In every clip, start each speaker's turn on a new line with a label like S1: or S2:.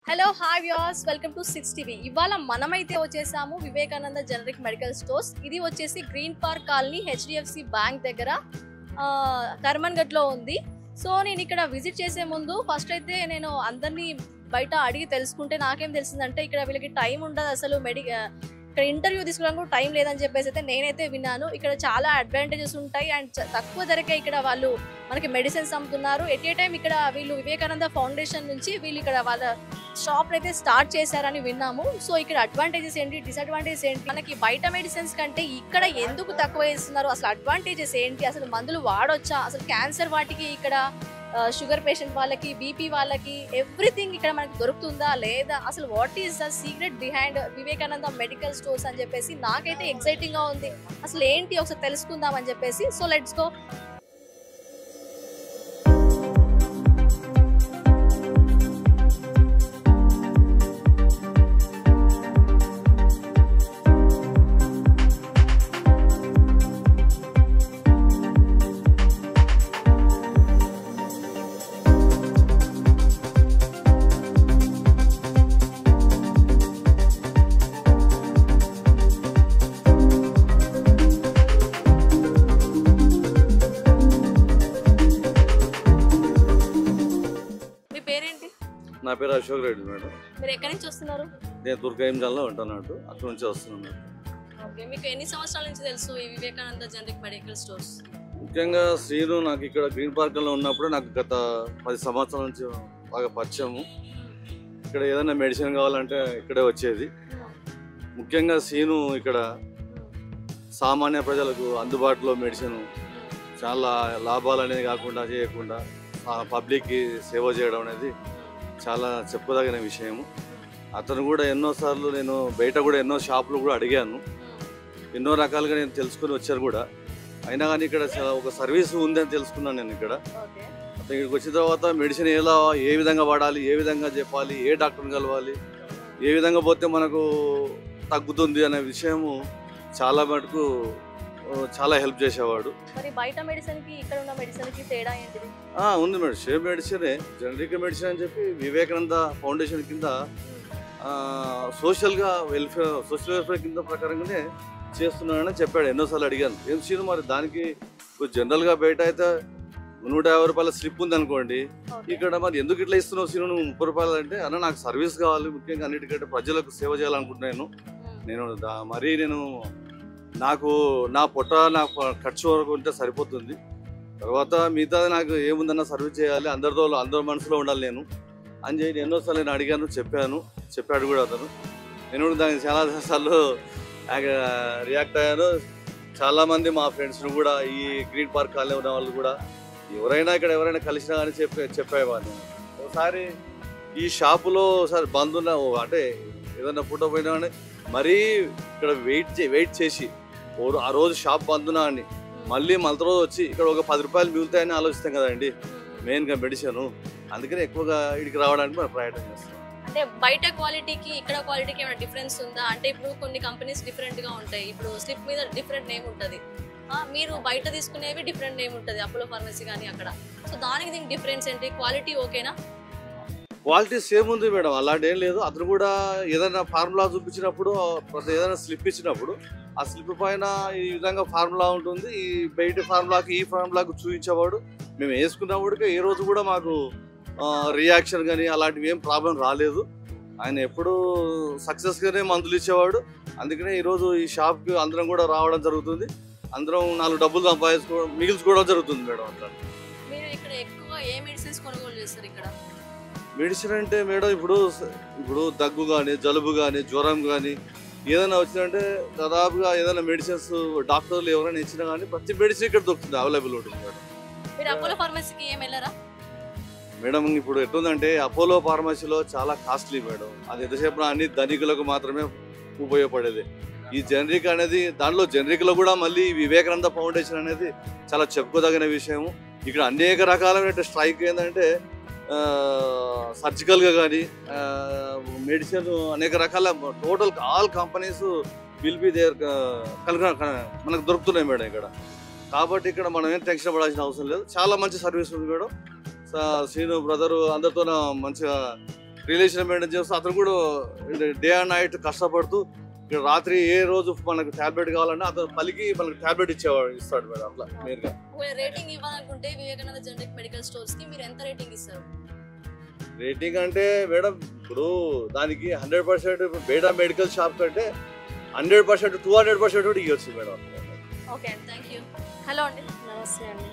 S1: Hello hi viewers welcome to 6TV. ఇవాళ మనమైతే వచ్చేసాము వివేకానంద జనరిక్ మెడికల్ స్టోర్స్. ఇది వచ్చేసి green park colony HDFC bank దగ్గర కర్మన్ఘట్ లో ఉంది. సో నేను ఇక్కడ విజిట్ చేసే ముందు ఫస్ట్ అయితే నేను అందరినీ బయట అడిగి తెలుసుకుంటే నాకేం తెలిసిందంటే ఇక్కడ వీళ్ళకి టైం ఉండదు అసలు. ఇక్కడ ఇంటర్వ్యూ తీసుకోవడానికి కూడా టైం లేదని చెప్పేసి అయితే నేనైతే విన్నాను. ఇక్కడ చాలా అడ్వాంటేజెస్ ఉంటాయి అండ్ తక్కువ ధరకే ఇక్కడ వాళ్ళు మనకి మెడిసిన్స్ అమ్ముతున్నారు. ఎట్ ఏ టైం ఇక్కడ వీళ్ళు వివేకానంద ఫౌండేషన్ నుంచి వీళ్ళు ఇక్కడ వాళ్ళ షాప్ అయితే స్టార్ట్ చేశారని విన్నాము. సో ఇక్కడ అడ్వాంటేజెస్ ఏంటి, డిసడ్వాంటేజెస్ ఏంటి, మనకి బయట మెడిసిన్స్ కంటే ఇక్కడ ఎందుకు తక్కువ ఇస్తున్నారు, అసలు అడ్వాంటేజెస్ ఏంటి, అసలు మందులు వాడొచ్చా, అసలు క్యాన్సర్ వాటికి ఇక్కడ షుగర్ పేషెంట్ వాళ్ళకి, బీపీ వాళ్ళకి ఎవ్రీథింగ్ ఇక్కడ మనకి దొరుకుతుందా లేదా, అసలు what is the secret behind Vivekananda medical stores అని చెప్పేసి నాకైతే ఎక్సైటింగ్ గా ఉంది. అసలు ఏంటి ఒకసారి తెలుసుకుందాం అని చెప్పేసి. So let's go.
S2: నా పేరు అశోక్ రెడ్డి మేడం.
S1: మీరు ఎక్కడి నుంచి వస్తున్నారు?
S2: నేను దుర్గాయంజాల్లో ఉంటాను, అక్కడ నుంచి వస్తున్నాను.
S1: ఓకే, మీకు ఎన్ని సంవత్సరాల నుంచి తెలుసు ఈ వివేకానంద జనరిక్ మెడికల్ స్టోర్స్?
S2: ముఖ్యంగా శ్రీను నాకు ఇక్కడ గ్రీన్ పార్క్లో ఉన్నప్పుడు నాకు గత 10 సంవత్సరాల నుంచి బాగా పరిచయము. ఇక్కడ ఏదైనా మెడిసిన్ కావాలంటే ఇక్కడే వచ్చేది. ముఖ్యంగా శ్రీను ఇక్కడ సామాన్య ప్రజలకు అందుబాటులో మెడిసిన్ చాలా లాభాలు అనేది కాకుండా చేయకుండా పబ్లిక్కి సేవ చేయడం అనేది చాలా చెప్పుదగిన విషయము. అతను కూడా ఎన్నోసార్లు నేను బయట కూడా ఎన్నో షాపులు కూడా అడిగాను, ఎన్నో రకాలుగా నేను తెలుసుకుని వచ్చాను కూడా. అయినా కానీ ఇక్కడ ఒక సర్వీస్ ఉందని తెలుసుకున్నాను నేను ఇక్కడ. అతను ఇక్కడికి వచ్చిన తర్వాత మెడిసిన్ ఏ విధంగా వాడాలి, ఏ విధంగా చెప్పాలి, ఏ డాక్టర్ని కలవాలి, ఏ విధంగా పోతే మనకు తగ్గుతుంది అనే విషయము చాలా మటుకు చాలా హెల్ప్ చేసేవాడు.
S1: మరి బయట మెడిసిన్ కి ఇక్కడ ఉన్న మెడిసిన్ కి తేడా ఏంటిది?
S2: ఉంది మేడం, సేమ్ మెడిసినే, జనరిక్ మెడిసిన్ అని చెప్పి వివేకానంద ఫౌండేషన్ కింద సోషల్ వెల్ఫేర్ కింద ప్రకారంగానే చేస్తున్నానని చెప్పాడు. ఎన్నోసార్లు అడిగాను, ఏం సీను మరి దానికి జనరల్గా బయట అయితే 150 రూపాయల స్లిప్ ఉంది అనుకోండి, ఇక్కడ మరి ఎందుకు ఇట్లా ఇస్తున్నావు సీను నువ్వు 30 రూపాయలు అంటే, అన్న నాకు సర్వీస్ కావాలి, ముఖ్యంగా అన్నిటికంటే ప్రజలకు సేవ చేయాలనుకుంటున్నాను నేను. మరీ నేను నాకు నా పొట్ట నా ఖర్చు వరకు ఉంటే సరిపోతుంది, తర్వాత మిగతా నాకు ఏముందన్న సర్వీస్ చేయాలి, అందరి మనసులో ఉండాలి నేను అని చెప్పి ఎన్నోసార్లు నేను అడిగాను, చెప్పాడు కూడా అతను. నేను కూడా దానికి చాలా సార్లు రియాక్ట్ అయ్యాను. చాలామంది మా ఫ్రెండ్స్ను కూడా ఈ గ్రీన్ పార్క్ కాలనీ ఉన్న వాళ్ళు కూడా ఎవరైనా కలిసినా కానీ చెప్పేవాడిని. ఒకసారి ఈ షాపులో ఒకసారి బంద్ ఉన్న అంటే ఏదైనా ఫోటో పోయినా కానీ మరీ ఇక్కడ వెయిట్ చేసి ఆ రోజు షాప్ బంద్ ఉన్నా అని మళ్ళీ రోజు వచ్చి ఇక్కడ ఒక 10 రూపాయలు మిగులుతాయని ఆలోచిస్తాం కదండి మెయిన్గా మెడిసిన్. అందుకని ఎక్కువగా ఇక్కడికి రావడానికి మనం ప్రయత్నం చేస్తాం.
S1: అంటే బయట క్వాలిటీకి ఇక్కడ క్వాలిటీకి ఏమైనా డిఫరెన్స్ ఉందా? అంటే ఇప్పుడు కొన్ని కంపెనీస్ డిఫరెంట్గా ఉంటాయి, ఇప్పుడు స్లిప్ మీద డిఫరెంట్ నేమ్ ఉంటుంది, మీరు బయట తీసుకునేవి డిఫరెంట్ నేమ్ ఉంటుంది, అపోలో ఫార్మసీ కానీ అక్కడ. సో దానికి దీనికి డిఫరెన్స్ ఏంటి? క్వాలిటీ ఓకేనా?
S2: క్వాలిటీ సేమ్ ఉంది మేడం, అలాంటి ఏం లేదు. అతను కూడా ఏదైనా ఫార్ములా చూపించినప్పుడు, ఏదైనా స్లిప్ ఇచ్చినప్పుడు ఆ స్లిప్ పైన ఈ విధంగా ఫార్ములా ఉంటుంది, ఈ బయట ఫార్ములాకి ఈ ఫార్ములాకు చూపించేవాడు. మేము వేసుకున్నప్పటికీ ఏ రోజు కూడా మాకు రియాక్షన్ కానీ అలాంటివి ఏం ప్రాబ్లం రాలేదు. ఆయన ఎప్పుడూ సక్సెస్గానే మందులు ఇచ్చేవాడు. అందుకనే ఈరోజు ఈ షాప్కి అందరం కూడా రావడం జరుగుతుంది, అందరం 4 డబ్బులు మిగిల్చుకోవడం జరుగుతుంది మేడం. అట్లా
S1: మీరు ఇక్కడ ఎక్కువ ఏ మెడిసిన్స్ కొనుగోలు చేస్తారు ఇక్కడ?
S2: మెడిసిన్ అంటే మేడం ఇప్పుడు దగ్గు కానీ, జలుబు కానీ, జ్వరం కానీ ఏదైనా వచ్చిందంటే దాదాపుగా ఏదైనా మెడిసిన్స్ డాక్టర్లు ఎవరైనా ఇచ్చినా కానీ ప్రతి మెడిసిన్ ఇక్కడ దొరుకుతుంది, అవైలబుల్ ఉంటుంది మేడం.
S1: మీరు అపోలో ఫార్మసీకి ఏం వెళ్ళారా
S2: మేడం? ఇప్పుడు ఎట్లుందంటే అపోలో ఫార్మసీలో చాలా కాస్ట్లీ మేడం, అది ఎంతసేపు అన్ని ధనికులకు మాత్రమే ఉపయోగపడేది. ఈ జనరిక్ అనేది దాంట్లో జనరిక్లో కూడా మళ్ళీ వివేకానంద ఫౌండేషన్ అనేది చాలా చెప్పుకోదగిన విషయము. ఇక్కడ అనేక రకాలైన స్ట్రైక్ ఏంటంటే సర్జికల్గా కానీ మెడిసిన్ అనేక రకాల total all companies will be there మనకు దొరుకుతున్నాయి మేడం ఇక్కడ. కాబట్టి ఇక్కడ మనం ఏం టెన్షన్ పడాల్సిన అవసరం లేదు, చాలా మంచి సర్వీస్ ఉంది మేడం. శ్రీను బ్రదరు అందరితో మంచిగా రిలేషన్ మెయింటైన్ చేస్తూ అతను కూడా డే అండ్ నైట్ కష్టపడుతూ ఇక్కడ రాత్రి ఏ రోజు మనకు టాబ్లెట్ కావాలన్నా అతను పలికి మనకు టాబ్లెట్ ఇస్తాడు మేడం. అట్లా నేరుగా
S1: రేటింగ్ ఇవ్వాలనుకుంటే వివేకానంద జనరిక్ మెడికల్ స్టోర్స్ కి మీరు ఎంత రేటింగ్ ఇస్తారు?
S2: రేటింగ్ అంటే మేడం ఇప్పుడు దానికి 100% బేడా మెడికల్ షాప్ కంటే 100% 200% కూడా ఇవ్వచ్చు మేడం.
S1: ఓకే అండి, థ్యాంక్ యూ. హలో అండి.
S3: నమస్తే అండి.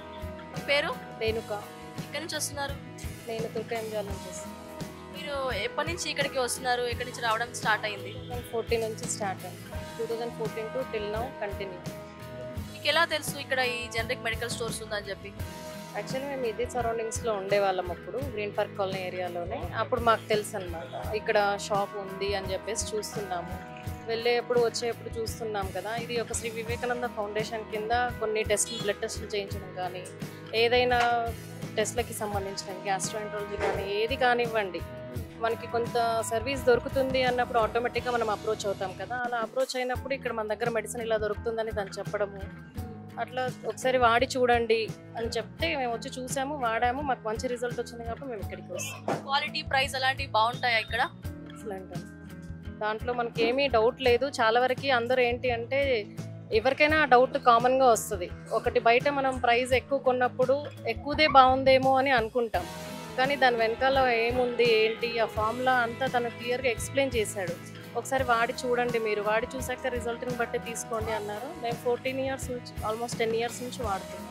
S1: మీ పేరు?
S3: రేణుక.
S1: ఎక్కడి నుంచి వస్తున్నారు?
S3: నేను తుర్కయంజాల నుంచి వస్తున్నాను.
S1: మీరు ఎప్పటి నుంచి ఇక్కడికి వస్తున్నారు? ఎక్కడి నుంచి రావడం స్టార్ట్ అయింది?
S3: 2014 నుంచి స్టార్ట్ అయింది. 2014 టు టిల్ నౌ కంటిన్యూ.
S1: మీకు ఎలా తెలుసు ఇక్కడ ఈ జనరిక్ మెడికల్ స్టోర్స్ ఉందని చెప్పి?
S3: యాక్చువల్లీ మేము ఇదే సరౌండింగ్స్లో ఉండేవాళ్ళం అప్పుడు, గ్రీన్ పార్క్ కాలనీ ఏరియాలోనే. అప్పుడు మాకు తెలుసు అనమాట ఇక్కడ షాప్ ఉంది అని చెప్పేసి చూస్తున్నాము. వెళ్ళేప్పుడు వచ్చేప్పుడు చూస్తున్నాం కదా. ఇది ఒక శ్రీ వివేకానంద ఫౌండేషన్ కింద కొన్ని టెస్టులు, బ్లడ్ టెస్టులు చేయించడం కానీ, ఏదైనా టెస్ట్లకి సంబంధించిన గ్యాస్ట్రోఎంట్రాలజీ కానీ ఏది కానివ్వండి, మనకి కొంత సర్వీస్ దొరుకుతుంది అన్నప్పుడు ఆటోమేటిక్గా మనం అప్రోచ్ అవుతాం కదా. అలా అప్రోచ్ అయినప్పుడు ఇక్కడ మన దగ్గర మెడిసిన్ ఇలా దొరుకుతుందని తను చెప్పడము, అట్లా ఒకసారి వాడి చూడండి అని చెప్తే మేము వచ్చి చూసాము, వాడాము, మాకు మంచి రిజల్ట్ వచ్చింది కాబట్టి మేము ఇక్కడికి వస్తాం.
S1: క్వాలిటీ, ప్రైస్ అలాంటివి బాగుంటాయా ఇక్కడ?
S3: ఎక్సలెంట్ అండి, దాంట్లో మనకి ఏమీ డౌట్ లేదు. చాలా వరకు అందరూ ఏంటి అంటే ఎవరికైనా డౌట్ కామన్గా వస్తుంది. ఒకటి బయట మనం ప్రైస్ ఎక్కువ కొన్నప్పుడు ఎక్కువదే బాగుందేమో అని అనుకుంటాం, కానీ దాని వెనకాల ఏముంది ఏంటి ఆ ఫార్ములా అంతా తను క్లియర్గా ఎక్స్ప్లెయిన్ చేశాడు. ఒకసారి వాడి చూడండి, మీరు వాడి చూసాక రిజల్ట్ని బట్టి తీసుకోండి అన్నారు. మేము 14 ఇయర్స్ నుంచి, ఆల్మోస్ట్ 10 ఇయర్స్ నుంచి వాడుతున్నాం.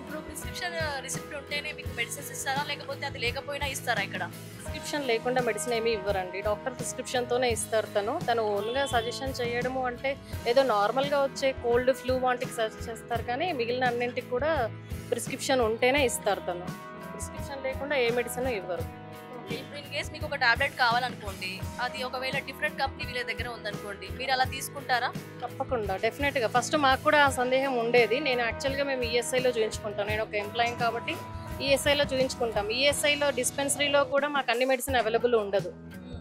S1: ఇప్పుడు ప్రిస్క్రిప్షన్ రిసిప్ట్ ఉంటేనే మీకు మెడిసిన్స్ ఇస్తారా, లేకపోతే అది లేకపోయినా ఇస్తారా ఇక్కడ?
S3: ప్రిస్క్రిప్షన్ లేకుండా మెడిసిన్ ఏమీ ఇవ్వరండి, డాక్టర్ ప్రిస్క్రిప్షన్తోనే ఇస్తారు. తను ఓన్గా సజెషన్ చేయడము అంటే ఏదో నార్మల్గా వచ్చే కోల్డ్, ఫ్లూ వాటికి సజెస్ట్ చేస్తారు, కానీ మిగిలిన అన్నింటికి కూడా ప్రిస్క్రిప్షన్ ఉంటేనే ఇస్తారు. తను ప్రిస్క్రిప్షన్ లేకుండా ఏ మెడిసిన్ ఇవ్వరు.
S1: ఇప్పుడు ఇన్ కేస్ మీకు ఒక టాబ్లెట్ కావాలనుకోండి, అది ఒకవేళ డిఫరెంట్ కంపెనీ వీళ్ళ దగ్గర ఉందనుకోండి, మీరు అలా తీసుకుంటారా?
S3: తప్పకుండా, డెఫినెట్గా. ఫస్ట్ మాకు కూడా ఆ సందేహం ఉండేది. నేను యాక్చువల్గా మేము ఈఎస్ఐలో చూయించుకుంటాం, నేను ఒక ఎంప్లాయీ కాబట్టి ఈఎస్ఐలో చూయించుకుంటాం. ఈఎస్ఐలో డిస్పెన్సరీలో కూడా మాకు అన్ని మెడిసిన్ అవైలబుల్ ఉండదు.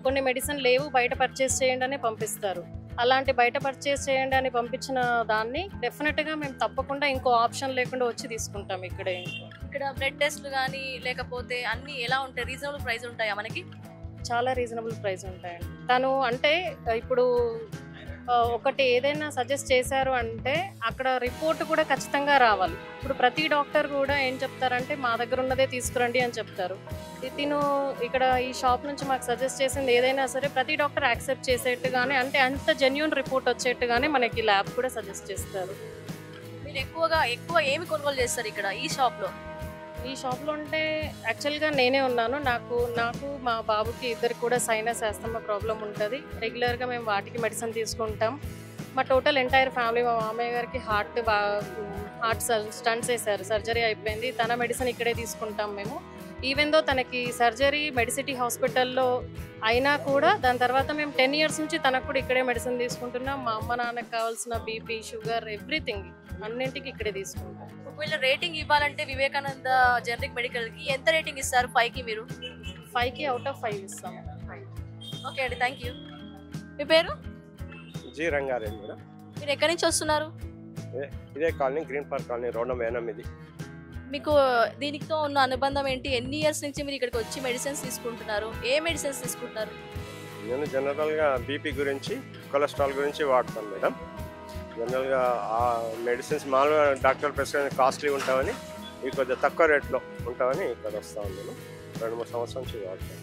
S3: కొన్ని మెడిసిన్ లేవు, బయట పర్చేస్ చేయండి అని పంపిస్తారు. అలాంటి బయట పర్చేస్ చేయండి అని పంపించిన దాన్ని డెఫినెట్గా మేము తప్పకుండా ఇంకో ఆప్షన్ లేకుండా వచ్చి తీసుకుంటాం ఇక్కడే.
S1: ఇక్కడ బ్లడ్ టెస్ట్లు కానీ లేకపోతే అన్నీ ఎలా ఉంటాయి? రీజనబుల్ ప్రైస్ ఉంటాయా మనకి?
S3: చాలా రీజనబుల్ ప్రైస్ ఉంటాయండి. తను అంటే ఇప్పుడు ఒకటి ఏదైనా సజెస్ట్ చేశారు అంటే అక్కడ రిపోర్ట్ కూడా ఖచ్చితంగా రావాలి. ఇప్పుడు ప్రతి డాక్టర్ కూడా ఏం చెప్తారంటే మా దగ్గర ఉన్నదే తీసుకురండి అని చెప్తారు. తిను ఇక్కడ ఈ షాప్ నుంచి మాకు సజెస్ట్ చేసింది ఏదైనా సరే ప్రతి డాక్టర్ యాక్సెప్ట్ చేసేట్టుగానే, అంటే అంత జెన్యూన్ రిపోర్ట్ వచ్చేట్టుగానే మనకి ల్యాబ్ కూడా సజెస్ట్ చేస్తారు.
S1: మీరు ఎక్కువ ఏమి కొనుగోలు చేస్తారు ఇక్కడ ఈ షాప్లో?
S3: ఈ షాప్లో అంటే యాక్చువల్గా నేనే ఉన్నాను. నాకు మా బాబుకి ఇద్దరికి కూడా సైనస్, ఆస్తమా ప్రాబ్లం ఉంటుంది. రెగ్యులర్గా మేము వాటికి మెడిసిన్ తీసుకుంటాం. మా టోటల్ ఎంటైర్ ఫ్యామిలీ, మా మామయ్య గారికి హార్ట్ స్టంట్స్ వేశారు, సర్జరీ అయిపోయింది. తన మెడిసిన్ ఇక్కడే తీసుకుంటాం మేము. ఈవెన్ దో తనకి సర్జరీ మెడిసిటీ హాస్పిటల్లో అయినా కూడా దాని తర్వాత మేము 10 ఇయర్స్ నుంచి తనకు కూడా ఇక్కడే మెడిసిన్ తీసుకుంటున్నాం. మా అమ్మ నాన్నకు కావాల్సిన బీపీ, షుగర్, ఎవ్రీథింగ్ అన్నింటికి ఇక్కడే తీసుకుంటాం.
S1: ఒకవేళ రేటింగ్ ఇవ్వాలంటే వివేకానంద జనరిక్ మెడికల్కి ఎంత రేటింగ్ ఇస్తారు? 5కి మీరు?
S3: 5కి అవుట్ ఆఫ్ 5 ఇస్తాం.
S1: ఓకే అండి, థ్యాంక్ యూ. మీ పేరు?
S4: G Rangareddy madam.
S1: మీరు ఎక్కడి నుంచి వస్తున్నారు?
S4: ఇదే కాలనీ, గ్రీన్ పార్క్ కాలనీ, 208.
S1: మీకు దీనితో ఉన్న అనుబంధం ఏంటి? ఎన్ని ఇయర్స్ నుంచి మీరు ఇక్కడికి వచ్చి మెడిసిన్స్ తీసుకుంటున్నారు? ఏ మెడిసిన్స్ తీసుకుంటున్నారు?
S4: నేను జనరల్గా బీపీ గురించి, కొలెస్ట్రాల్ గురించి వాడతాను మేడం. జనరల్గా ఆ మెడిసిన్స్ మామూలుగా డాక్టర్ ప్రిస్క్రిప్షన్ కాస్ట్లీ ఉంటామని ఇవి కొద్దిగా తక్కువ రేట్లో ఉంటామని ఇక్కడ వస్తాను. నేను 2-3 సంవత్సరాల నుంచి వాడతాను.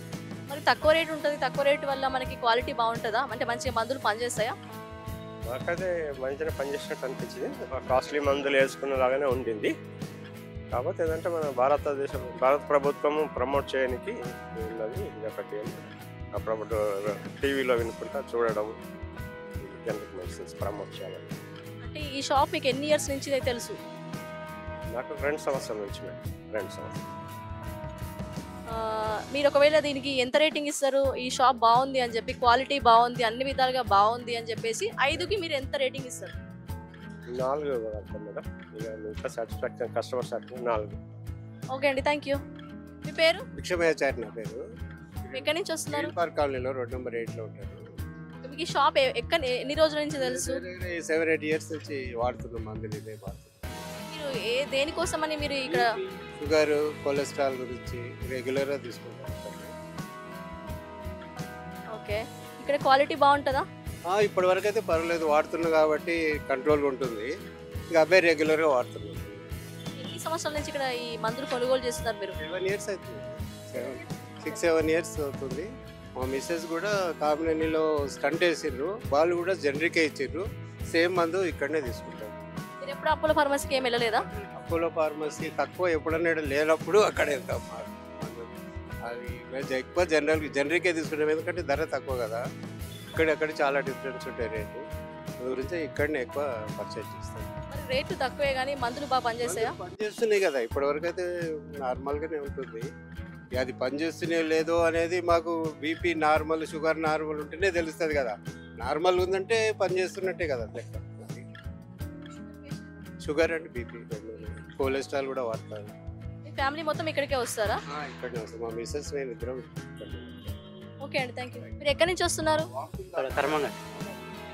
S1: మరి తక్కువ రేట్ ఉంటుంది, తక్కువ రేట్ వల్ల మనకి క్వాలిటీ బాగుంటుందా? అంటే మంచిగా మందులు పనిచేస్తాయా?
S4: నాకైతే మంచిగా పనిచేసినట్టు అనిపించింది. కాస్ట్లీ మందులు వేసుకున్నలాగానే ఉండింది. కాకపోతే ఏంటంటే మన భారత ప్రభుత్వము ప్రమోట్ చేయడానికి ఉన్నది ఇదొకటి. అప్పుడప్పుడు టీవీలో వినుకుంటా చూడడం, జనరిక్ మెడిసిన్స్ ప్రమోట్ చేయాలని.
S1: అంటే ఈ షాప్ మీకు ఎన్ని ఇయర్స్ నుంచి తెలుసు?
S4: నాకు 2 సంవత్సరాల నుంచి మేడం, 2 సంవత్సరాలు.
S1: మీరు ఒకవేళ దీనికి ఎంత రేటింగ్ ఇస్తారు? ఈ షాప్ బాగుంది అని చెప్పి, క్వాలిటీ బాగుంది, అన్ని విధాలుగా బాగుంది అని చెప్పేసి 5కి మీరు ఎంత రేటింగ్ ఇస్తారు?
S4: 4 వాడతాం మేడం. ఇక ఇంకా సాటిస్ఫాక్షన్, కస్టమర్ సాటిస్ఫాక్షన్ 4.
S1: ఓకే అండి, థ్యాంక్ యూ. మీ పేరు?
S5: భిక్షమయ్య చాట్ నా పేరు.
S1: ఎక్కడి నుంచి వస్తున్నారు?
S5: గ్రీన్ పార్క్ కాలనీలో రోడ్ నెంబర్ 8లో ఉంటారు.
S1: మీకు ఈ షాప్ ఎన్ని రోజుల నుంచి తెలుసు?
S5: 7-8 ఇయర్స్ నుంచి వాడుతున్నాం మందులు, ఇదే వాడుతున్నాం.
S1: మీరు దేనికోసం అని మీరు ఇక్కడ?
S5: షుగర్, కొలెస్ట్రాల్ గురించి రెగ్యులర్గా తీసుకుంటాం.
S1: ఇక్కడ క్వాలిటీ బాగుంటుందా?
S5: ఇప్పటి వరకు అయితే పర్వాలేదు, వాడుతున్నాం కాబట్టి కంట్రోల్ ఉంటుంది. ఇంకా అవే రెగ్యులర్గా వాడుతున్నాం.
S1: ఎన్ని సంవత్సరాల నుంచి ఇక్కడ ఈ మందులు కొనుగోలు చేస్తున్నారు మీరు?
S5: 7 years అవుతుంది, 6-7 years అవుతుంది. మా మిస్సెస్ కూడా కామినేనిలో స్టంట్ వేసిండ్రు, వాళ్ళు కూడా జనరికే ఇచ్చిండ్రు. సేమ్ మందు ఇక్కడనే తీసుకుంటారు.
S1: మీరు ఎప్పుడు అపోలో ఫార్మసీకి ఏం వెళ్ళలేదా?
S5: అపోలో ఫార్మసీ తక్కువ, ఎప్పుడన్నా లేనప్పుడు అక్కడ వెళ్తాం. అది ఎక్కువ జనరికే తీసుకుంటాం, ఎందుకంటే ధర తక్కువ కదా. ఇక్కడెక్కడ చాలా డిఫరెన్స్ ఉంటాయి రేటు, గురించి ఇక్కడనే ఎక్కువ పర్చేజ్ చేస్తాం.
S1: మరి రేటు తక్కువే కానీ మందులు బాగా పనిచేస్తాయా?
S5: పనిచేస్తున్నాయి కదా, ఇప్పటివరకు అయితే నార్మల్గానే ఉంటుంది. అది పనిచేస్తూనే లేదో అనేది మాకు బీపీ నార్మల్, షుగర్ నార్మల్ ఉంటేనే తెలుస్తుంది కదా. నార్మల్ ఉందంటే పనిచేస్తున్నట్టే కదా లెక్క. షుగర్ అండ్ బీపీ, కొలెస్ట్రాల్ కూడా వాడతారు.
S1: మీ ఫ్యామిలీ మొత్తం ఇక్కడికే వస్తారా?
S5: ఇక్కడనే వస్తాం, మా మిస్సెస్ నేను ఇద్దరం.
S1: ఓకే అండి, థ్యాంక్ యూ. మీరు ఎక్కడి నుంచి వస్తున్నారు?
S6: కర్మంగట్.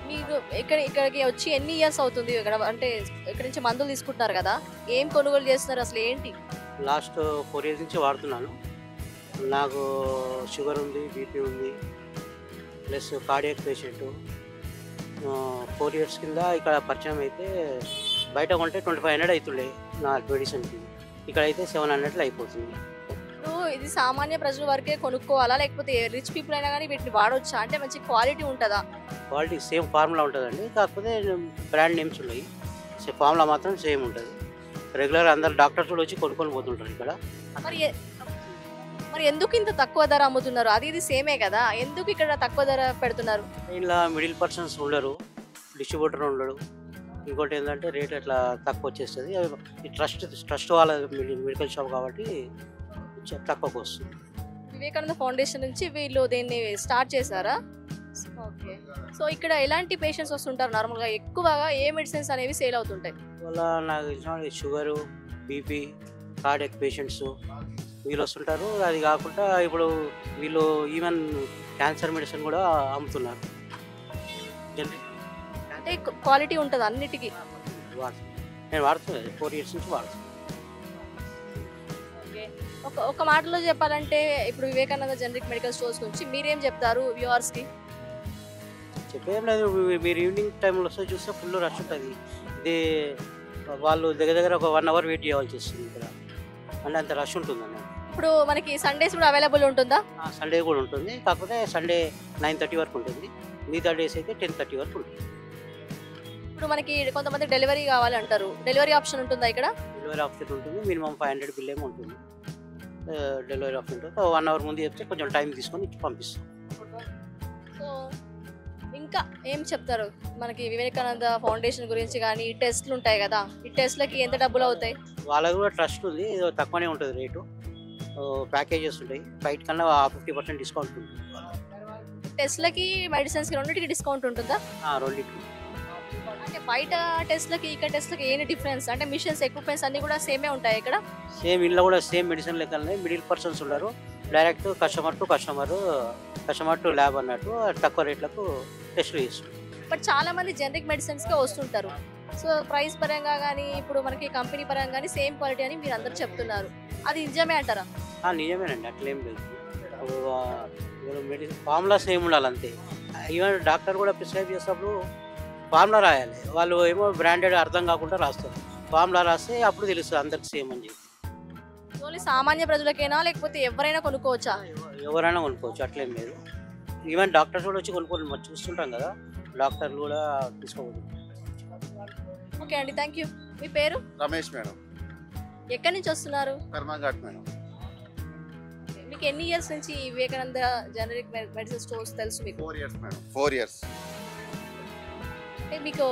S1: మీరు ఇక్కడికి వచ్చి ఎన్ని ఇయర్స్ అవుతుంది? ఇక్కడ అంటే ఇక్కడ నుంచి మందులు తీసుకుంటున్నారు కదా, ఏం కొనుగోలు చేస్తున్నారు, అసలు ఏంటి?
S6: లాస్ట్ 4 years నుంచి వాడుతున్నాను. నాకు షుగర్ ఉంది, బీపీ ఉంది, ప్లస్ కార్డియాక్ పేషెంట్. 4 years కింద ఇక్కడ పరిచయం అయితే బయట కొంటే 2500 అవుతుండే నా మెడిసిన్కి, ఇక్కడైతే 700 అయిపోతుంది.
S1: ఇప్పుడు ఇది సామాన్య ప్రజల వరకే కొనుక్కోవాలా, లేకపోతే రిచ్ పీపుల్ అయినా కానీ వీటిని వాడొచ్చా? అంటే మంచి క్వాలిటీ ఉంటుందా?
S6: క్వాలిటీ సేమ్ ఫార్ములా ఉంటుందండి, కాకపోతే బ్రాండ్ నేమ్స్ ఉన్నాయి. ఫార్ములా మాత్రం సేమ్ ఉంటుంది. రెగ్యులర్ అందరు డాక్టర్స్ కూడా వచ్చి కొనుక్కొని పోతుంటారు ఇక్కడ.
S1: మరి ఎందుకు ఇంత తక్కువ ధర అమ్ముతున్నారు? అది ఇది సేమే కదా, ఎందుకు ఇక్కడ తక్కువ ధర పెడుతున్నారు?
S6: ఇలా మిడిల్ పర్సన్స్ ఉండరు, డిస్ట్రిబ్యూటర్ ఉండడు. ఇంకోటి ఏంటంటే రేట్ అట్లా తక్కువ వచ్చేస్తుంది. ఈ ట్రస్ట్ వాళ్ళ మెడికల్ షాప్ కాబట్టి తక్కువకు వస్తుంది.
S1: వివేకానంద ఫౌండేషన్ నుంచి వీళ్ళు దీన్ని స్టార్ట్ చేశారా? ఓకే. సో ఇక్కడ ఎలాంటి పేషెంట్స్ వస్తుంటారు నార్మల్గా? ఎక్కువగా ఏ మెడిసిన్స్ అనేవి సేల్ అవుతుంటాయి?
S6: వాళ్ళ నాకు తెలిసిన షుగరు, బీపీ, కార్డియాక్ పేషెంట్స్ వీళ్ళు వస్తుంటారు. అది కాకుండా ఇప్పుడు వీళ్ళు ఈవెన్ క్యాన్సర్ మెడిసిన్ కూడా అమ్ముతున్నారు.
S1: అంటే క్వాలిటీ ఉంటుంది అన్నిటికీ?
S6: నేను వాడుతున్నాను, 4 years నుంచి వాడుతున్నాను.
S1: ఒక మాటలో చెప్పాలంటే ఇప్పుడు వివేకానంద జనరిక్ మెడికల్ స్టోర్స్ గురించి మీరేం చెప్తారు వ్యూవర్స్కి?
S6: చెప్పేం లేదు, మీరు ఈవినింగ్ టైంలో వస్తే చూస్తే ఫుల్ రష్ ఉంటుంది. ఇది వాళ్ళు దగ్గర ఒక 1 hour వెయిట్ చేయాల్సి వస్తుంది ఇక్కడ, అంటే అంత రష్ ఉంటుంది అన్నమాట.
S1: ఇప్పుడు మనకి సండేస్ కూడా అవైలబుల్ ఉంటుందా?
S6: సండే కూడా ఉంటుంది, కాకపోతే సండే 9:30 వరకు ఉంటుంది. మిగతా డేస్ అయితే 10:30 వరకు ఉంటుంది.
S1: ఇప్పుడు మనకి కొంతమంది డెలివరీ కావాలంటారు, డెలివరీ ఆప్షన్ ఉంటుందా ఇక్కడ?
S6: డెలివరీ ఆప్షన్ ఉంటుంది, మినిమం 500 బిల్ ఏమో ఉంటుంది. డెలివరీ ఆప్షన్ ఉంటుంది. 1 hour ముందు చెప్తే కొంచెం టైం తీసుకొని పంపిస్తాం.
S1: సో ఇంకా ఏం చెప్తారు మనకి వివేకానంద ఫౌండేషన్ గురించి? కానీ ఈ టెస్ట్లు ఉంటాయి కదా, ఈ టెస్ట్లకి ఎంత డబ్బులు అవుతాయి?
S6: వాళ్ళకి కూడా ట్రస్ట్ ఉంది, తక్కువనే ఉంటుంది రేటు. ప్యాకేజెస్ ఉంటాయి, బయట కన్నా 50% డిస్కౌంట్ ఉంటుంది.
S1: టెస్ట్లకి మెడిసిన్స్కి రెండింటికి డిస్కౌంట్ ఉంటుందా?
S6: రెండింటికి.
S1: అంటే బయట టెస్ట్లకి ఇక్కడ టెస్ట్లకి ఏంటి డిఫరెన్స్? అంటే మిషన్స్, ఎక్విప్మెంట్స్ అన్ని కూడా సేమే ఉంటాయి ఇక్కడ?
S6: సేమ్ ఇంట్లో కూడా సేమ్ మెడిసిన్ లెక్కనే. మిడిల్ పర్సన్స్ ఉన్నారు, డైరెక్ట్ కస్టమర్ టు ల్యాబ్ అన్నట్టు తక్కువ రేట్లకు టెస్ట్లు చేస్తారు.
S1: బట్ చాలా మంది జనరిక్ మెడిసిన్స్కే వస్తుంటారు. సో ప్రైస్ పరంగా కానీ ఇప్పుడు మనకి కంపెనీ పరంగా కానీ సేమ్ క్వాలిటీ అని మీరు అందరూ చెప్తున్నారు, అది నిజమే అంటారా?
S6: నిజమేనండి, అట్లేం లేదు. మెడిసిన్ ఫార్ములా సేమ్ ఉండాలి అంతే. ఈవెన్ డాక్టర్ కూడా ప్రిస్క్రైబ్ చేసేటప్పుడు ఫార్ములా రాయాలి. వాళ్ళు ఏమో బ్రాండెడ్ అర్థం కాకుండా రాస్తారు. ఫార్ములా రాస్తే అప్పుడు తెలుస్తుంది అందరికి సేమ్ అని చెప్పి.
S1: ఓన్లీ సామాన్య ప్రజలకైనా లేకపోతే ఎవరైనా కొనుక్కోవచ్చా?
S6: ఎవరైనా కొనుక్కోవచ్చు, అట్లేం లేదు. ఈవెన్ డాక్టర్స్ కూడా వచ్చి కొనుక్కోవాలి, మనం చూస్తుంటాం కదా, డాక్టర్లు కూడా తీసుకోవచ్చు.
S1: ఓకే అండి, థ్యాంక్ యూ. మీ పేరు?
S7: రమేష్ మేడం.
S1: ఎక్కడి నుంచి వస్తున్నారు?
S7: కర్మంఘాట్ మేడం.
S1: మీకు ఎన్ని ఇయర్స్ నుంచి వివేకానంద జనరిక్ మెడిసిన్ స్టోర్స్ తెలుసు మీకు?
S7: 4 years మేడం. 4 years.
S1: అంటే మీకు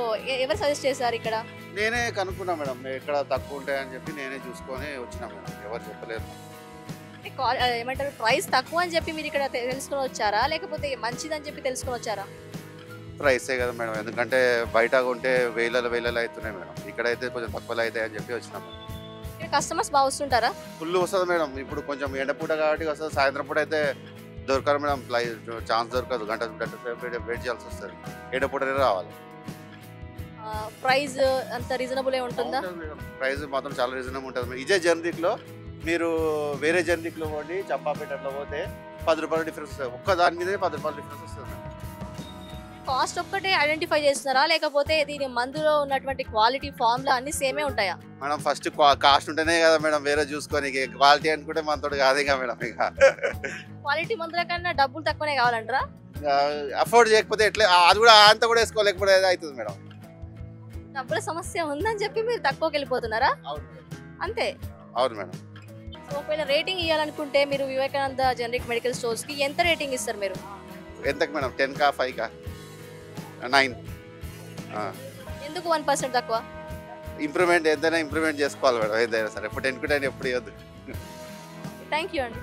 S1: ఎవరు సజెస్ట్ చేశారు ఇక్కడ?
S7: నేనే కనుక్కున్నా మేడం, ఎక్కడ తక్కువ ఉంటాయని చెప్పి నేనే చూసుకొని వచ్చినా మేడం, ఎవరు చెప్పలేదు.
S1: ఏమంటారు, ప్రైస్ తక్కువ అని చెప్పి మీరు ఇక్కడ తెలుసుకొని వచ్చారా, లేకపోతే మంచిదని చెప్పి తెలుసుకొని వచ్చారా?
S7: ప్రైసే కదా మేడం, ఎందుకంటే బయట ఉంటే వేలలో అవుతున్నాయి మేడం, ఇక్కడైతే కొంచెం తక్కువలో అవుతాయి అని చెప్పి వచ్చినా మేడం.
S1: ఇక్కడ కస్టమర్స్ బాగా వస్తుంటారా?
S7: ఫుల్ వస్తుంది మేడం. ఇప్పుడు కొంచెం ఎండపూట కాబట్టి వస్తుంది, సాయంత్రం పూట అయితే దొరకరు మేడం, ఛాన్స్ దొరకదు, గంట వెయిట్ చేయాల్సి వస్తుంది, ఎండపూటనే రావాలి.
S1: ప్రైస్ అంత రీజనబుల్ ఉంటుందా?
S7: ప్రైస్ మాత్రం చాలా రీజనబుల్ ఉంటుంది. ఇదే జనరిక్లో మీరు వేరే జనరిక్లో పోండి, చంపాపేటలో పోతే 10 రూపాయలు డిఫరెన్స్ వస్తుంది, ఒక్క దాని మీదే 10 రూపాయలు డిఫరెన్స్ వస్తుంది మేడం.
S1: కాస్ట్ ఒక్కటే ఐడెంటిఫై చేస్తున్నారా లేకపోతే దీని మందులో ఉన్నటువంటి క్వాలిటీ ఫార్ములా అన్ని సేమే ఉంటాయా?
S7: మేడం ఫస్ట్ కాస్ట్ ఉంటేనే కదా మేడం వేరే చూసుకొని క్వాలిటీ అనుకుంటే మనతో కాదు ఇక మేడం. ఇక
S1: క్వాలిటీ మందుల కన్నా డబ్బులు తక్కువనే కావాలంటారా?
S7: అఫోర్డ్ చేయకపోతే ఎట్లా అది కూడా అంత కూడా వేసుకోలేకపోతే అవుతుంది మేడం.
S1: డబ్బుల సమస్య ఉందని చెప్పి మీరు తక్కువకి వెళ్ళిపోతున్నారా? అంతే.
S7: అవును మేడం.
S1: సో ఒకవేళ రేటింగ్ ఇవ్వాలనుకుంటే మీరు వివేకానంద జనరిక్ మెడికల్ స్టోర్స్ కి ఎంత రేటింగ్ ఇస్తారు మీరు?
S7: ఎంతకు మేడం? 10 కా 5 కా 9?
S1: ఎందుకు 1% తక్కువ?
S7: ఇంప్రూవ్మెంట్ ఎంతైనా ఇంప్రూవ్మెంట్ చేసుకోవాలి మేడం ఏదైనా సరే. ఎప్పుడు 10 కు 10 ఎప్పుడు ఇవ్వద్దు.
S1: థ్యాంక్ యూ అండి.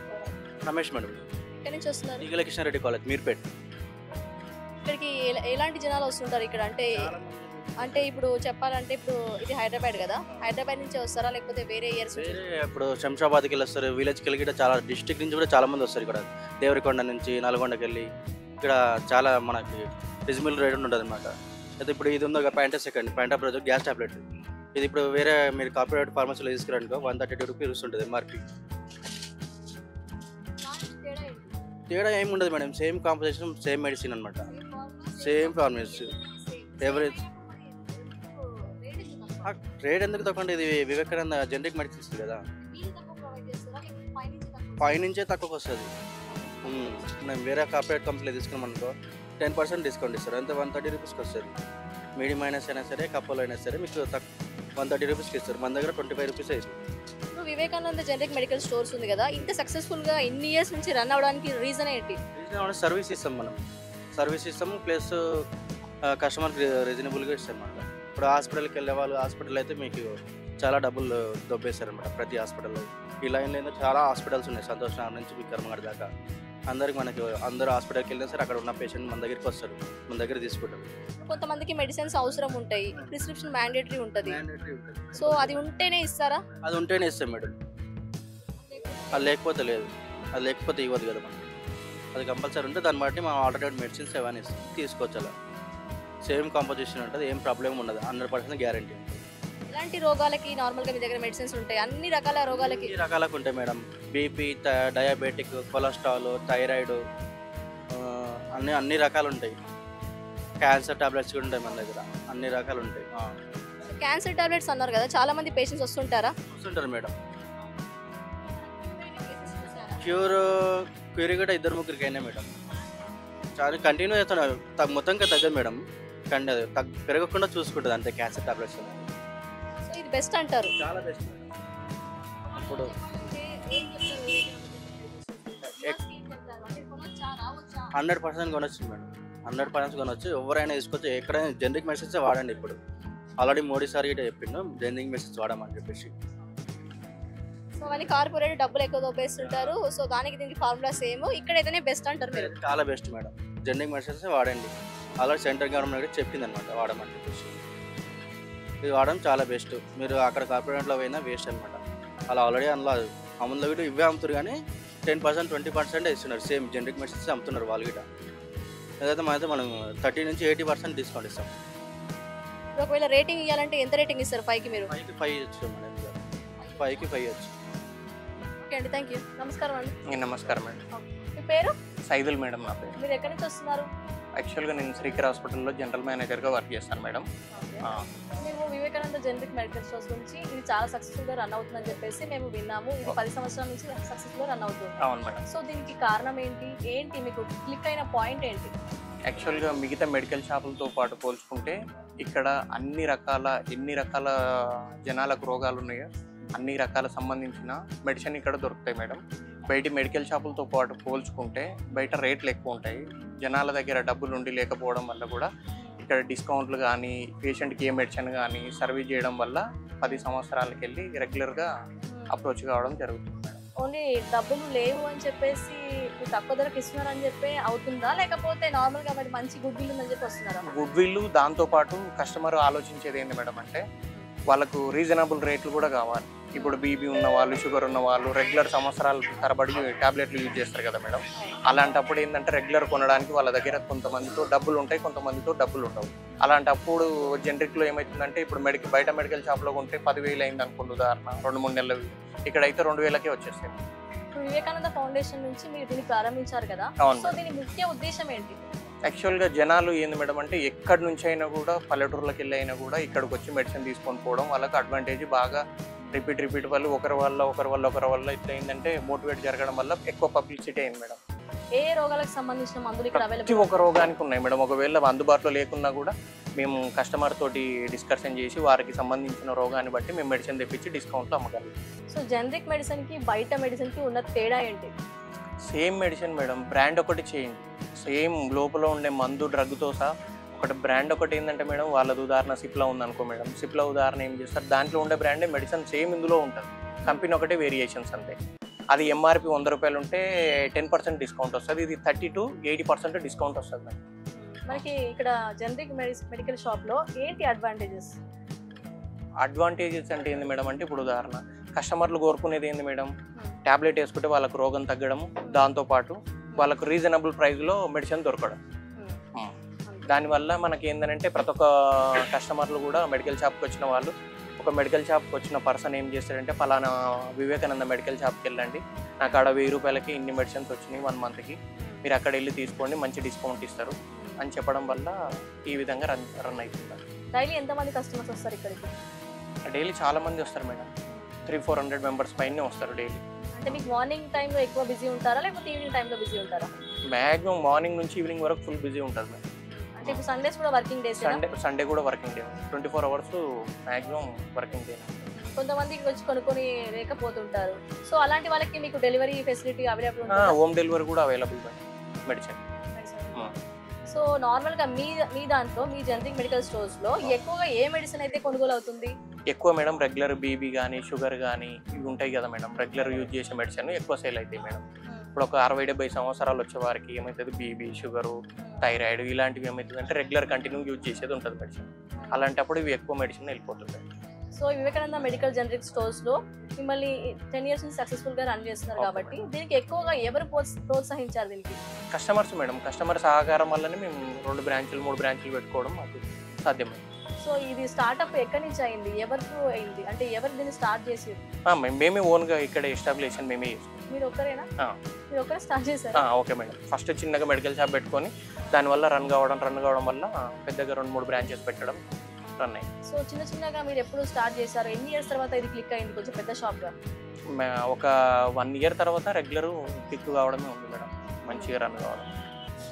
S8: రమేష్ మేడం,
S1: ఎక్కడి నుంచి వస్తున్నారు?
S8: ఈగల కృష్ణారెడ్డి కాలేజ్, మీర్పేట్.
S1: ఇక్కడికి ఎలాంటి జనాలు వస్తుంటారు ఇక్కడ? అంటే ఇప్పుడు చెప్పాలంటే ఇప్పుడు ఇది హైదరాబాద్ కదా, హైదరాబాద్ నుంచి వస్తారా లేకపోతే వేరే ఇయర్స్?
S8: వేరే ఇప్పుడు శంషాబాద్కి వెళ్ళి వస్తారు, విలేజ్కి వెళ్ళి కూడా చాలా డిస్ట్రిక్ట్ నుంచి కూడా చాలా మంది వస్తారు ఇక్కడ. దేవరికొండ నుంచి నల్గొండకి వెళ్ళి ఇక్కడ చాలా మనకి రిజనబుల్ రేట్ ఉంటుంది అనమాట. అయితే ఇప్పుడు ఇది ఉందో పాయింట్ సెకండ్ పాయింట్ ఆఫ్ రోజు గ్యాస్ టాబ్లెట్. ఇది ఇప్పుడు వేరే మీరు కార్పొరేట్ ఫార్మసీలో తీసుకురానుకో 132 రూపీస్ ఉంటుంది ఎంఆర్పి. తేడా ఏమి ఉండదు madam, same composition same medicine అనమాట, సేమ్ ఫార్మసీ. ఎవరి రేట్ ఎందుకు తక్కువ? ఇది వివేకానంద జనరిక్ మెడిసిన్స్ కదా, పైనుంచే తక్కువకి వస్తుంది. మేము వేరే కార్పొరేట్ కంపెనీలో తీసుకున్నాం అనుకో 10% డిస్కౌంట్ ఇస్తారు, అంతే 130 రూపీస్కి వస్తుంది. మీడియం అయినా సరే కప్పులు అయినా సరే మీకు 130 రూపీస్కి ఇస్తారు. మన దగ్గర 25 రూపీస్ అవుతుంది.
S1: ఇప్పుడు వివేకానంద జనరిక్ మెడికల్ స్టోర్స్ ఉంది కదా, ఇంత సక్సెస్ఫుల్గా ఇన్ని ఇయర్స్ నుంచి రన్ అవ్వడానికి రీజన్ ఏంటి?
S8: రీజన్ సర్వీస్ ఇస్తాం మనం, సర్వీస్ ఇస్తాము ప్లస్ కస్టమర్కి రీజనబుల్గా ఇస్తాం అన్నమాట. ఇప్పుడు హాస్పిటల్కి వెళ్ళే వాళ్ళు హాస్పిటల్ అయితే మీకు చాలా డబ్బులు దొబ్బేస్తారనమాట ప్రతి హాస్పిటల్లో. ఈ లైన్లో చాలా హాస్పిటల్స్ ఉన్నాయి, సంతోష్ నగర్ నుంచి విక్రమగఢ్ దాకా. అందరూ హాస్పిటల్కి వెళ్ళినా సరే అక్కడ ఉన్న పేషెంట్ మన దగ్గరికి వస్తారు, మన దగ్గర తీసుకుంటారు.
S1: కొంతమందికి మెడిసిన్స్ అవసరం ఉంటాయి, ప్రిస్క్రిప్షన్ మ్యాండేటరీ ఉంటుంది, సో అది ఉంటేనే ఇస్తారా?
S8: అది ఉంటేనే ఇస్తాం మేడం, అది లేకపోతే లేదు, అది లేకపోతే ఇవ్వదు కదా మనం. అది కంపల్సరీ ఉంటే దాన్ని బట్టి మనం ఆల్టర్నేట్ మెడిసిన్స్ ఏమైనా ఇస్తాం, తీసుకోవచ్చు. అలా సేమ్ కాంపోజిషన్ ఉంటుంది, ఏం ప్రాబ్లం ఉండదు, 100% గ్యారంటీ.
S1: ఇలాంటి రోగాలకి నార్మల్గా మీ దగ్గర మెడిసిన్స్ ఉంటాయి? అన్ని రకాల రోగాలకి?
S8: అన్ని రకాలకు ఉంటాయి madam, BP, diabetic, cholesterol, thyroid, అన్ని రకాలు ఉంటాయి. క్యాన్సర్ టాబ్లెట్స్ కూడా ఉంటాయి మన దగ్గర, అన్ని రకాలు ఉంటాయి.
S1: క్యాన్సర్ టాబ్లెట్స్ అన్నారు కదా, చాలా మంది పేషెంట్స్ వస్తుంటారా?
S8: వస్తుంటారు మేడం. క్యూర్ కూడా 2-3 అయినా మేడం, చాలా కంటిన్యూ చేస్తున్నారు. మొత్తంగా తగ్గదు మేడం, కానీ పెరగకుండా చూసుకుంటుంది అంతే క్యాన్సర్ టాబ్లెట్స్.
S1: సో ఇది బెస్ట్ అంటారు?
S8: చాలా బెస్ట్. ఇప్పుడు 100% కొనొచ్చు మేడం, 100% కొనొచ్చు. ఎవరైనా తీసుకోవచ్చు, ఎక్కడైనా జనరిక్ మెడిసిన్స్ వాడండి. ఇప్పుడు ఆల్రెడీ మోడీ సార్ గిట్ట చెప్పిండు జనరిక్ మెడిసిన్స్ వాడమని చెప్పేసి.
S1: సో అని కార్పొరేట్ డబ్బులు ఎక్కువ దొబ్బేస్తుంటారు, సో దానికి దీనికి ఫార్ములా సేమ్, ఇక్కడైతేనే బెస్ట్ అంటారు మీరు?
S8: చాలా బెస్ట్ మేడం, జనరిక్ మెడిసిన్స్ వాడండి. ఆల్రెడీ సెంట్రల్ గవర్నమెంట్ కూడా చెప్పింది అనమాట వాడమని చెప్పేసి. ఇది వాడడం చాలా బెస్ట్. మీరు అక్కడ కార్పొరేట్లో పోయినా వేస్ట్ అనమాట. అలా ఆల్రెడీ అమలులో కూడా ఇవే అమ్ముతారు, కానీ 10% 20% ఇస్తున్నారు. సేమ్ జనరిక్ మెడిసిన్స్ అమ్ముతున్నారు వాళ్ళు కూడా. ఏదైతే మనం 30 నుంచి 80% డిస్కౌంట్ ఇస్తాం.
S1: ఒకవేళ రేటింగ్ ఇవ్వాలంటే ఎంత రేటింగ్ ఇస్తారు 5కి మీరు?
S8: 5కి 5 ఇచ్చు మేడం, 5కి 5 ఇచ్చు.
S1: ఓకే అండి, థ్యాంక్ యూ. నమస్కారం అండి.
S9: నమస్కారం మేడం.
S1: మీ పేరు?
S9: సైదుల్ మేడం నా పేరు.
S1: మీరు ఎక్కడి నుంచి వస్తున్నారు?
S9: యాక్చువల్గా నేను శ్రీకర్ హాస్పిటల్లో జనరల్ మేనేజర్గా వర్క్ చేస్తాను మేడం.
S1: మేము వివేకానంద జనరిక్ మెడికల్ స్టోర్స్ గురించి ఇది చాలా సక్సెస్ఫుల్గా రన్ అవుతుందని చెప్పేసి మేము విన్నాము. ఇది 10 సంవత్సరాల నుంచి సక్సెస్ఫుల్గా రన్ అవుతుంది.
S9: అవును మేడం.
S1: సో దీనికి కారణం ఏంటి మీకు క్లిక్ అయిన పాయింట్ ఏంటి?
S9: యాక్చువల్గా మిగతా మెడికల్ షాపులతో పాటు పోల్చుకుంటే ఇక్కడ ఎన్ని రకాల జనాలకు రోగాలు ఉన్నాయో అన్ని రకాల సంబంధించిన మెడిసిన్ ఇక్కడ దొరుకుతాయి మేడం. బయట మెడికల్ షాపులతో పాటు పోల్చుకుంటే బయట రేట్లు ఎక్కువ ఉంటాయి. జనాల దగ్గర డబ్బులు ఉండి లేకపోవడం వల్ల కూడా ఇక్కడ డిస్కౌంట్లు కానీ పేషెంట్కి ఏ మెడిసిన్ కానీ సర్వీస్ చేయడం వల్ల 10 సంవత్సరాలకి వెళ్ళి రెగ్యులర్గా అప్రోచ్ కావడం జరుగుతుంది మేడం.
S1: ఓన్లీ డబ్బులు లేవు అని చెప్పేసి తక్కువ ధరకు ఇస్తున్నారని చెప్పి అవుతుందా, లేకపోతే నార్మల్గా మరి మంచి గుడ్ విల్ ఉందని చెప్పి వస్తున్నారా?
S9: గుడ్ విల్, దాంతోపాటు కస్టమర్ ఆలోచించేది ఏంటి మేడం అంటే వాళ్ళకు రీజనబుల్ రేట్లు కూడా కావాలి. ఇప్పుడు బీపీ ఉన్న వాళ్ళు, షుగర్ ఉన్న వాళ్ళు రెగ్యులర్ సంవత్సరాలు తరబడి ట్యాబ్లెట్లు యూజ్ చేస్తారు కదా మేడం. అలాంటప్పుడు ఏంటంటే రెగ్యులర్ కొనడానికి వాళ్ళ దగ్గర కొంతమందితో డబ్బులు ఉంటాయి, కొంతమందితో డబ్బులు ఉండవు. అలాంటప్పుడు జనరిక్లో ఏమవుతుందంటే ఇప్పుడు బయట మెడికల్ షాప్లో కొంటే 10,000 అయింది అనుకోండి ఉదాహరణ, 2-3 నెలలు, ఇక్కడైతే 2,000కే వచ్చేస్తాయి.
S1: వివేకానంద ఫౌండేషన్ నుంచి మీరు దీన్ని ప్రారంభించారు కదా,
S9: అవును.
S1: సో దీని ముఖ్య ఉద్దేశం ఏంటి?
S9: యాక్చువల్గా జనాలు ఏంది మేడం అంటే ఎక్కడి నుంచి అయినా కూడా పల్లెటూర్లకు వెళ్ళి అయినా కూడా ఇక్కడికి వచ్చి మెడిసిన్ తీసుకొని పోవడం వాళ్ళకి అడ్వాంటేజ్ బాగా రిపీట్ వాళ్ళు ఒకరి వల్ల ఇట్లా ఏంటంటే మోటివేట్ జరగడం వల్ల ఎక్కువ పబ్లిసిటీ అయింది మేడం.
S1: ఏ రోగాలకు సంబంధించిన మందులు ఇక్కడ
S9: ప్రతి
S1: అవైలబుల్?
S9: ఒక్క రోగానికి ఉన్నాయి మేడం. ఒకవేళ అందుబాటులో లేకున్నా కూడా మేము కస్టమర్ తోటి డిస్కషన్ చేసి వారికి సంబంధించిన రోగాన్ని బట్టి మేము మెడిసిన్ తెప్పించి డిస్కౌంట్లో అమ్మగలుగుతాం.
S1: సో జనరిక్ మెడిసిన్ కి బయట మెడిసిన్ కి ఉన్న తేడా ఏంటి?
S9: సేమ్ మెడిసిన్ మేడం, బ్రాండ్ ఒకటి చేయండి. సేమ్ లోపల ఉండే మందు డ్రగ్తో సహా ఒకటి బ్రాండ్ ఒకటి ఏంటంటే మేడం వాళ్ళది ఉదాహరణ సిప్లా ఉందనుకో మేడం, సిప్లా ఉదాహరణ ఏం చేస్తారు దాంట్లో ఉండే బ్రాండే మెడిసిన్ సేమ్ ఇందులో ఉంటుంది, కంపెనీ ఒకటే వేరియేషన్స్ అంతే. అది ఎంఆర్పి 100 రూపాయలు ఉంటే 10% డిస్కౌంట్ వస్తుంది, ఇది 30 to 80% డిస్కౌంట్ వస్తుంది మేడం.
S1: మనకి ఇక్కడ జనరిక్ మెడికల్ షాప్ లో ఏంటి అడ్వాంటేజెస్?
S9: అడ్వాంటేజెస్ అంటే ఏంది మేడం అంటే ఇప్పుడు ఉదాహరణ కస్టమర్లు కోరుకునేది ఏంది మేడం, ట్యాబ్లెట్ వేసుకుంటే వాళ్ళకు రోగం తగ్గడం, దాంతోపాటు వాళ్ళకు రీజనబుల్ ప్రైస్లో మెడిసిన్ దొరకడం. దానివల్ల మనకి ఏంటంటే ప్రతి ఒక్క కస్టమర్లు కూడా మెడికల్ షాప్కి వచ్చిన వాళ్ళు, ఒక మెడికల్ షాప్కి వచ్చిన పర్సన్ ఏం చేస్తారంటే ఫలానా వివేకానంద మెడికల్ షాప్కి వెళ్ళండి, నాకు ఆడ 1000 రూపాయలకి ఇన్ని మెడిసిన్స్ వచ్చినాయి 1 మంత్కి, మీరు అక్కడ వెళ్ళి తీసుకోండి మంచి డిస్కౌంట్ ఇస్తారు అని చెప్పడం వల్ల ఈ విధంగా రన్ అవుతుంది.
S1: డైలీ ఎంతమంది కస్టమర్స్ వస్తారు ఇక్కడికి?
S9: డైలీ చాలా మంది వస్తారు మేడం, 300-400 మెంబర్స్ పైనే వస్తారు డైలీ.
S1: అంటే మీకు మార్నింగ్ టైంలో ఎక్కువ బిజీ ఉంటారా లేకపోతే ఈవినింగ్ టైంలో బిజీ ఉంటారా?
S9: మ్యాక్సిమం మార్నింగ్ నుంచి ఈవినింగ్ వరకు ఫుల్ బిజీ ఉంటుంది మేడం.
S1: అంటే ఇప్పుడు సండేస్ కూడా వర్కింగ్ డేస్?
S9: సండే కూడా working day, 24 hours maximum working day.
S1: కొంతమంది వచ్చి కొనుక్కొని లేకపోతుంటారు, సో అలాంటి వాళ్ళకి మీకు డెలివరీ ఫెసిలిటీ అవైలబుల్ ఉందా?
S9: హోమ్ డెలివరీ కూడా అవైలబుల్ మెడిసిన్.
S1: సో నార్మల్ గా మీ దాంట్లో మీ జనరిక్ మెడికల్ స్టోర్స్ లో ఎక్కువగా ఏ మెడిసిన్ అయితే కొనుగోలు అవుతుంది?
S9: ఎక్కువ మేడం రెగ్యులర్ బీబీ కానీ షుగర్ కానీ ఇవి ఉంటాయి కదా మేడం, రెగ్యులర్ యూజ్ చేసే మెడిసిన్ ఎక్కువ సేల్ అవుతాయి మేడం. ఇప్పుడు ఒక 60-70 సంవత్సరాలు వచ్చే వారికి ఏమవుతుంది బీబీ షుగరు థైరాయిడ్ ఇలాంటివి ఏమవుతుంది అంటే రెగ్యులర్ కంటిన్యూ యూజ్ చేసేది ఉంటుంది మెడిసిన్, అలాంటప్పుడు ఇవి ఎక్కువ మెడిసిన్ వెళ్ళిపోతుంది.
S1: So Vivekananda medical generic stores లో మిమ్మల్ని 10 years నుంచి సక్సెస్ఫుల్ గా రన్ చేస్తున్నారు కాబట్టి దీనికి ఎక్కువగా ఎవరు ప్రోత్సహించారు? దీనికి
S9: కస్టమర్స్ మేడం, కస్టమర్ సహకారం వల్లనే మేము 2 బ్రాంచులు 3 బ్రాంచులు పెట్టుకోవడం మాకు సాధ్యమైంది.
S1: సో ఇది స్టార్ట్అప్ ఎక్కడి నుంచి అయింది, ఎవరికి అయింది, అంటే ఎవరు దీన్ని స్టార్ట్ చేసారు?
S9: మేమే ఓన్గా ఇక్కడ ఎస్టాబ్లిషన్ మేమే చేస్తాం.
S1: మీరు ఒక్కరేనా? మీరు ఒక్కరే స్టార్ట్ చేశారు?
S9: ఓకే మేడం, ఫస్ట్ చిన్నగా మెడికల్ షాప్ పెట్టుకొని దానివల్ల రన్ కావడం వల్ల పెద్దగా 2-3 బ్రాంచెస్ పెట్టడం రన్ అయ్యింది.
S1: సో చిన్నగా మీరు ఎప్పుడు స్టార్ట్ చేశారు? ఎన్ని ఇయర్స్ తర్వాత ఇది క్లిక్ అయింది కొంచెం పెద్ద షాప్గా?
S9: ఒక 1 year తర్వాత రెగ్యులర్ క్లిక్ కావడమే ఉంది మేడం, మంచిగా రన్ కావడం.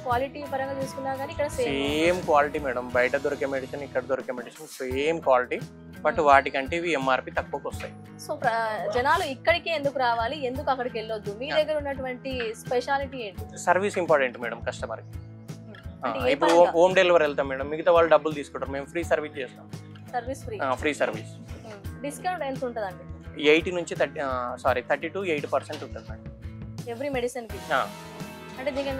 S1: క్వాలిటీ పరంగా చూసుకున్నా కానీ ఇక్కడ
S9: సేమ్ క్వాలిటీ మేడం, బయట దొరికే మెడిసిన్ ఇక్కడ దొరికే మెడిసిన్ సేమ్ క్వాలిటీ, బట్ వాటికంటే ఇవి ఎంఆర్పి తక్కువకి వస్తాయి.
S1: సో జనాలు ఇక్కడికి ఎందుకు రావాలి, ఎందుకు అక్కడికి వెళ్ళొద్దు? మీ దగ్గర ఉన్నటువంటి స్పెషాలిటీ ఏంటి?
S9: సర్వీస్ ఇంపార్టెంట్ మేడం కస్టమర్కి. ఇప్పుడు హోమ్ డెలివరీ వెళ్తాం మేడం, మిగతా వాళ్ళు డబ్బులు తీసుకుంటారు, మేము ఫ్రీ సర్వీస్ చేస్తాం.
S1: Service
S9: free service.
S1: డిస్కౌంట్ ఎంత ఉంటుందండి?
S9: 30 నుంచి 80% ఉంటుంది మేడం
S1: ఎవ్రీ మెడిసిన్కి. అంటే దీనికి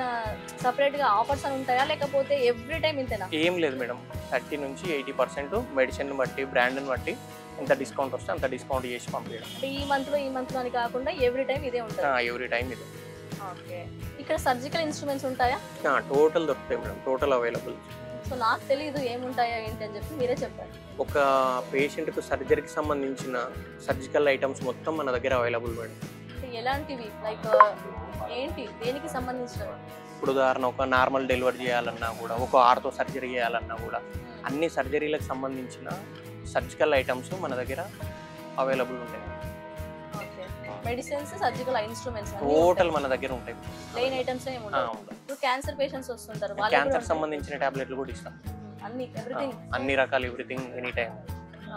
S1: సపరేట్గా ఆఫర్స్ అని ఉంటాయా లేకపోతే ఎవ్రీ టైం ఇంతేనా?
S9: ఏం లేదు మేడం, 30 నుంచి 80% మెడిసిన్ బట్టి బ్రాండ్ని బట్టి ఎంత డిస్కౌంట్ వస్తే అంత డిస్కౌంట్ చేసి పంపించడం.
S1: అంటే ఈ మంత్లో అని కాకుండా ఎవ్రీ టైం ఇదే ఉంటుంది?
S9: ఎవ్రీ టైం ఇదే.
S1: ఓకే. ఇక్కడ సర్జికల్ ఇన్స్ట్రుమెంట్స్ ఉంటాయా?
S9: టోటల్ దొరుకుతాయి మేడం, టోటల్ అవైలబుల్.
S1: సో నాకు తెలియదు ఏముంటాయా ఏంటి అని చెప్పి మీరే చెప్పారు.
S9: ఒక పేషెంట్కి సర్జరీకి సంబంధించిన సర్జికల్ ఐటమ్స్ మొత్తం మన దగ్గర అవైలబుల్ మేడం.
S1: ఎలాంటివి లైక్ ఏంటి, దేనికి సంబంధించినవి?
S9: ఇప్పుడు ఉదాహరణ ఒక నార్మల్ డెలివరీ చేయాలన్నా కూడా, ఒక ఆర్థో సర్జరీ చేయాలన్నా కూడా అన్ని సర్జరీలకు సంబంధించిన సర్జికల్ ఐటమ్స్ మన దగ్గర అవైలబుల్ ఉంటాయి.
S1: మెడిసిన్స్, సర్జికల్ ఇన్స్ట్రుమెంట్స్
S9: టోటల్ మన దగ్గర ఉంటాయి.
S1: ప్లెయిన్ ఐటమ్స్ ఏమి ఉండవు. ఇప్పుడు క్యాన్సర్ పేషెంట్స్ వస్తుంటారు,
S9: క్యాన్సర్ సంబంధించిన టాబ్లెట్లు కూడా ఇస్తాం, అన్ని రకాల ఎవ్రీథింగ్ ఎనీ టైం.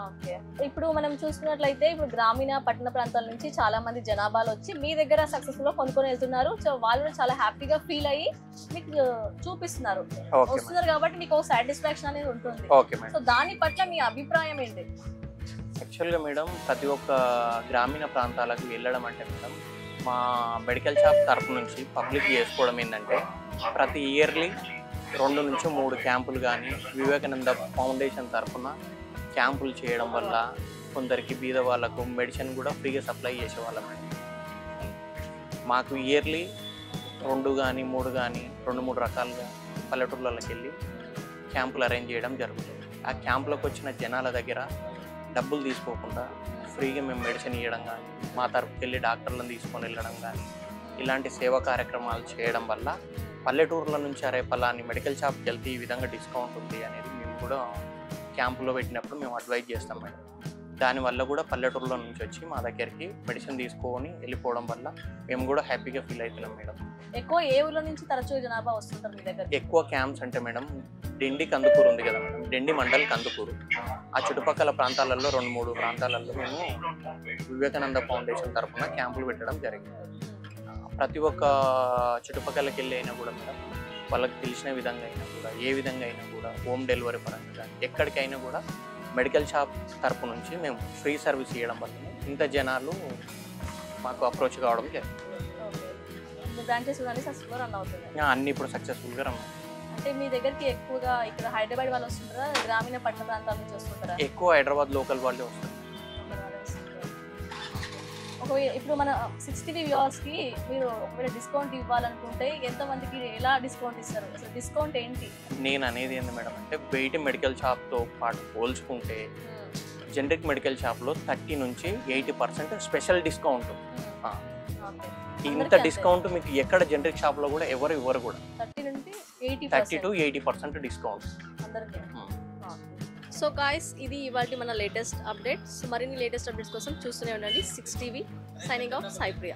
S1: ఓకే. ఇప్పుడు మనం చూసుకున్నట్లయితే ఇప్పుడు గ్రామీణ పట్టణ ప్రాంతాల నుంచి చాలా మంది జనాభాలు వచ్చి మీ దగ్గర సక్సెస్ఫుల్ గా కొనుక్కొని వెళ్తున్నారు. సో వాళ్ళు చాలా హ్యాపీగా ఫీల్ అయ్యి మీకు చూపిస్తున్నారు, వస్తున్నారు కాబట్టి మీకు ఒక సాటిస్ఫాక్షన్ అనేది ఉంటుంది. సో దాని పట్ల మీ అభిప్రాయం ఏంటి?
S9: యాక్చువల్గా మేడం ప్రతి ఒక్క గ్రామీణ ప్రాంతాలకు వెళ్ళడం అంటే మేడం మా మెడికల్ షాప్ తరఫు నుంచి పబ్లిక్ చేసుకోవడం ఏంటంటే ప్రతి ఇయర్లీ 2 నుంచి 3 క్యాంపులు కానీ వివేకానంద ఫౌండేషన్ తరఫున క్యాంపులు చేయడం వల్ల కొందరికి బీద వాళ్ళకు మెడిసిన్ కూడా ఫ్రీగా సప్లై చేసేవాళ్ళం. మాకు ఇయర్లీ 2 కానీ 3 కానీ 2-3 రకాలుగా పల్లెటూర్లకి వెళ్ళి క్యాంపులు అరేంజ్ చేయడం జరుగుతుంది. ఆ క్యాంపులకు వచ్చిన జనాల దగ్గర డబ్బులు తీసుకోకుండా ఫ్రీగా మేము మెడిసిన్ ఇవ్వడం కానీ, మా తరపుకి వెళ్ళి డాక్టర్లను తీసుకొని వెళ్ళడం కానీ, ఇలాంటి సేవా కార్యక్రమాలు చేయడం వల్ల పల్లెటూరుల నుంచి అరే పలాని మెడికల్ షాప్కి వెళ్తే ఈ విధంగా డిస్కౌంట్ ఉంది అనేది మేము కూడా క్యాంపులో పెట్టినప్పుడు మేము అడ్వైజ్ చేస్తాం మేడం. దానివల్ల కూడా పల్లెటూరులో నుంచి వచ్చి మా దగ్గరికి మెడిసిన్ తీసుకొని వెళ్ళిపోవడం వల్ల మేము కూడా హ్యాపీగా ఫీల్ అవుతున్నాం మేడం.
S1: ఎక్కువ ఏ ఊర్ల నుంచి తరచూ జనాభా వస్తుంటారు మీ దగ్గర?
S9: ఎక్కువ క్యాంప్స్ అంటే మేడం డెండి కందుకూరు ఉంది కదా మేడం, డెండి మండల్ కందుకూరు, ఆ చుట్టుపక్కల ప్రాంతాలలో 2-3 ప్రాంతాలలో మేము వివేకానంద ఫౌండేషన్ తరఫున క్యాంపులు పెట్టడం జరిగింది. ప్రతి ఒక్క చుట్టుపక్కలకి వెళ్ళి అయినా కూడా మేడం వాళ్ళకి తెలిసిన విధంగా అయినా కూడా ఏ విధంగా అయినా కూడా హోమ్ డెలివరీ పరంగా కానీ ఎక్కడికైనా కూడా మెడికల్ షాప్ తరపు నుంచి మేము ఫ్రీ సర్వీస్ ఇవ్వడం వల్ల ఇంత జనాలు మాకు అప్రోచ్ కావడం జరిగింది.
S1: బ్రాంచెస్ అన్ని సక్సెస్ఫుల్ రన్ అవుతుంది.
S9: అన్ని ఇప్పుడు సక్సెస్ఫుల్గా రన్.
S1: అంటే మీ దగ్గరికి ఎక్కువగా ఇక్కడ హైదరాబాద్ వాళ్ళు వస్తుంటారా, గ్రామీణ పట్టణ ప్రాంతాల నుంచి వస్తుంటారా?
S9: ఎక్కువ హైదరాబాద్ లోకల్ వాళ్ళే వస్తారు.
S1: ఒకవేళ ఇప్పుడు మన 60 వ్యూవర్స్కి మీరు ఒకవేళ డిస్కౌంట్ ఇవ్వాలనుకుంటే ఎంతమందికి ఎలా డిస్కౌంట్ ఇస్తారు? అసలు డిస్కౌంట్ ఏంటి?
S9: నేను అనేది ఏంది మేడం అంటే బయట మెడికల్ షాప్తో పాటు పోల్చుకుంటే జనరిక్ మెడికల్ షాప్లో 30 నుంచి 80% స్పెషల్ డిస్కౌంట్. ఇంత డిస్కౌంట్ మీకు ఎక్కడ జనరిక్ షాప్లో కూడా ఎవరు ఇవ్వరు కూడా. 30 to 80% డిస్కౌంట్
S1: అందరికీ. సో గాయ్స్, ఇది ఇవాళ మన లేటెస్ట్ అప్డేట్స్. మరిన్ని లేటెస్ట్ అప్డేట్స్ కోసం చూస్తూనే ఉండండి 6 TV. సైనింగ్ ఆఫ్ సాయి ప్రియ.